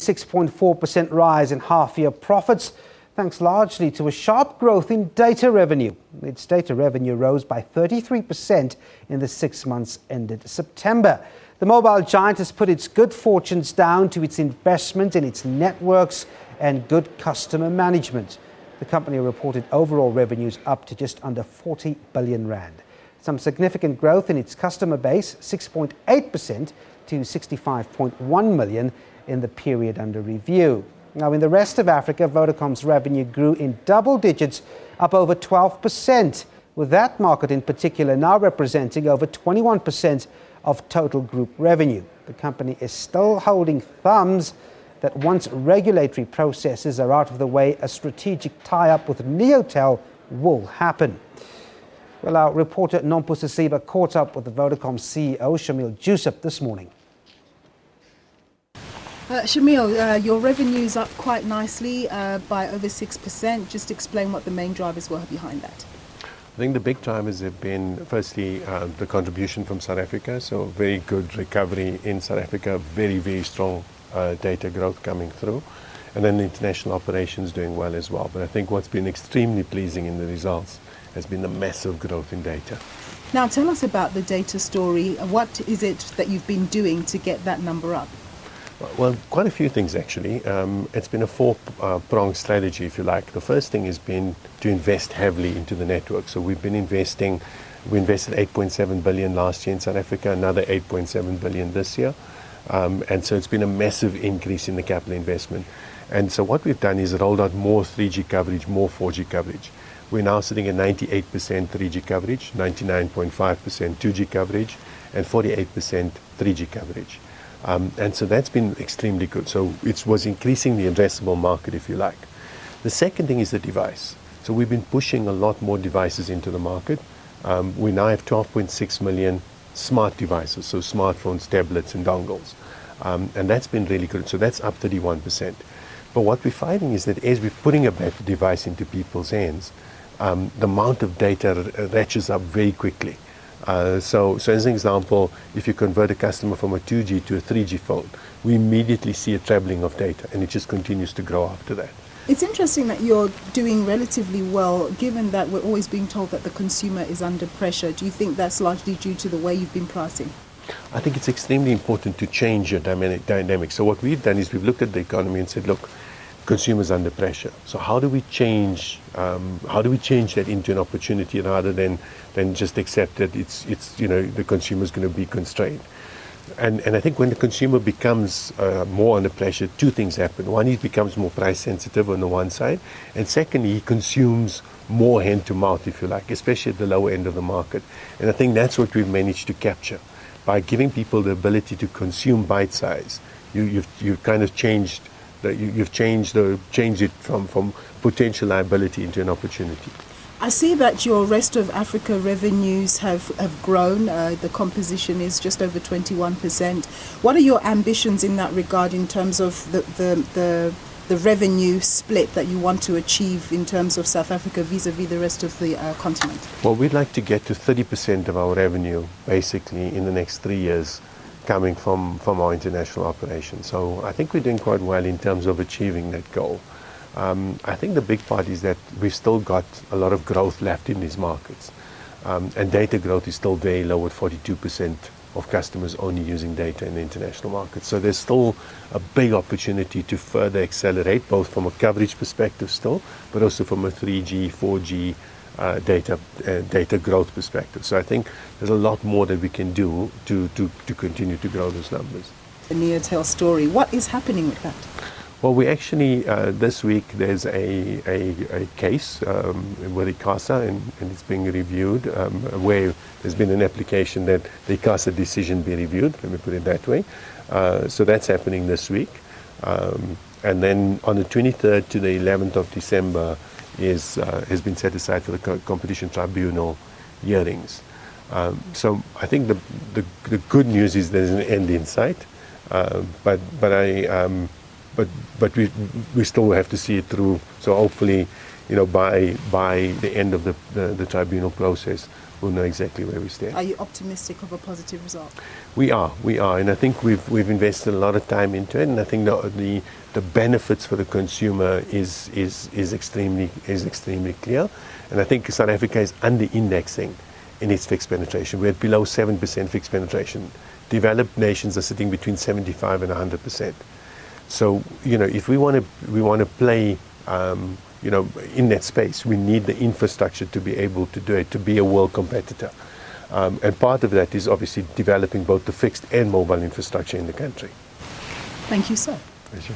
6.4% rise in half-year profits, thanks largely to a sharp growth in data revenue. Its data revenue rose by 33% in the 6 months ended September. The mobile giant has put its good fortunes down to its investment in its networks and good customer management. The company reported overall revenues up to just under 40 billion rand. Some significant growth in its customer base, 6.8% to 65.1 million in the period under review. Now, in the rest of Africa, Vodacom's revenue grew in double digits, up over 12%, with that market in particular now representing over 21% of total group revenue. The company is still holding thumbs that once regulatory processes are out of the way, a strategic tie-up with Neotel will happen. Well, our reporter Nompusa Siba caught up with the Vodacom CEO, Shameel Joosub, this morning. Shameel, your revenue's up quite nicely by over 6%. Just explain what the main drivers were behind that. I think the big drivers have been, firstly, the contribution from South Africa. So very good recovery in South Africa, very, very strong data growth coming through. And then the international operations doing well as well. But I think what's been extremely pleasing in the results has been the massive growth in data. Now, tell us about the data story. What is it that you've been doing to get that number up? Well, quite a few things actually. It's been a four-pronged strategy, if you like. The first thing has been to invest heavily into the network. So we've been investing, we invested 8.7 billion last year in South Africa, another 8.7 billion this year. And so it's been a massive increase in the capital investment. And so what we've done is rolled out more 3G coverage, more 4G coverage. We're now sitting at 98% 3G coverage, 99.5% 2G coverage, and 48% 3G coverage. And so that's been extremely good. So it was increasing the addressable market, if you like. The second thing is the device. So we've been pushing a lot more devices into the market. We now have 12.6 million smart devices, so smartphones, tablets, and dongles. And that's been really good. So that's up 31%. But what we're finding is that as we're putting a better device into people's hands, the amount of data ratchets up very quickly. So as an example, if you convert a customer from a 2G to a 3G phone, we immediately see a trebling of data, and it just continues to grow after that. It's interesting that you're doing relatively well, given that we're always being told that the consumer is under pressure. Do you think that's largely due to the way you've been pricing? I think it's extremely important to change your dynamic. So what we've done is we've looked at the economy and said, look, consumers under pressure. So how do we change that into an opportunity rather than just accept that it's the consumer's going to be constrained? And I think when the consumer becomes more under pressure, two things happen. One, he becomes more price sensitive on the one side, and secondly, he consumes more hand to mouth, if you like, especially at the lower end of the market. And I think that's what we've managed to capture by giving people the ability to consume bite size. You've kind of changed. You've changed it from potential liability into an opportunity. I see that your rest of Africa revenues have grown. The composition is just over 21%. What are your ambitions in that regard in terms of the revenue split that you want to achieve in terms of South Africa vis-a-vis the rest of the continent? Well, we'd like to get to 30% of our revenue basically in the next 3 years coming from our international operations. So I think we're doing quite well in terms of achieving that goal. I think the big part is that we've still got a lot of growth left in these markets. And data growth is still very low at 42% of customers only using data in the international market. So there's still a big opportunity to further accelerate, both from a coverage perspective still, but also from a 3G, 4G data growth perspective. So I think there's a lot more that we can do to continue to grow those numbers. The Neotel story, what is happening with that? Well, we actually, this week, there's a case with ICASA, and it's being reviewed, where there's been an application that the ICASA decision be reviewed, let me put it that way. So that's happening this week. And then on the 23rd to the 11th of December has been set aside for the Competition Tribunal hearings. So I think the good news is there's an end in sight, but we still have to see it through. So hopefully by the end of the tribunal process, we'll know exactly where we stand. Are you optimistic of a positive result? We are, and I think we've invested a lot of time into it, and I think the benefits for the consumer is extremely clear, and I think South Africa is under-indexing in its fixed penetration. We're at below 7% fixed penetration. Developed nations are sitting between 75 and 100%. So if we want to play in that space, we need the infrastructure to be able to do it, to be a world competitor. And part of that is obviously developing both the fixed and mobile infrastructure in the country. Thank you, sir. Pleasure.